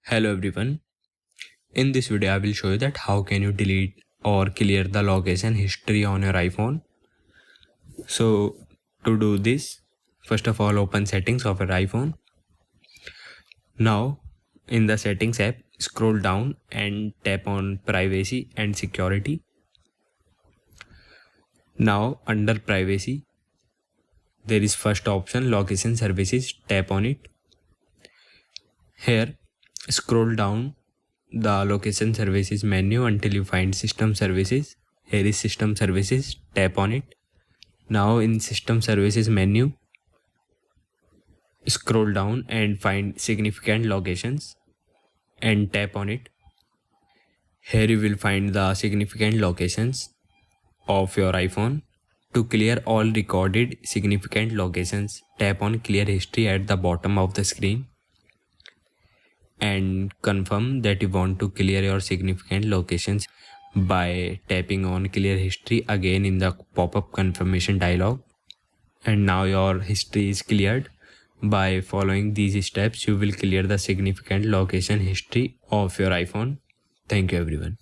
Hello everyone. In this video I will show you that how can you delete or clear the location history on your iPhone. So to do this, first of all open settings of your iPhone. Now in the settings app, scroll down and tap on privacy and security. Now under privacy there is first option location services, tap on it. Here scroll down the location services menu until you find system services. Here is system services, tap on it. Now in system services menu, scroll down and find significant locations and tap on it. Here you will find the significant locations of your iPhone. To clear all recorded significant locations, tap on clear history at the bottom of the screen and confirm that you want to clear your significant locations by tapping on clear history again in the pop-up confirmation dialog. And now your history is cleared. By following these steps, you will clear the significant location history of your iPhone. Thank you everyone.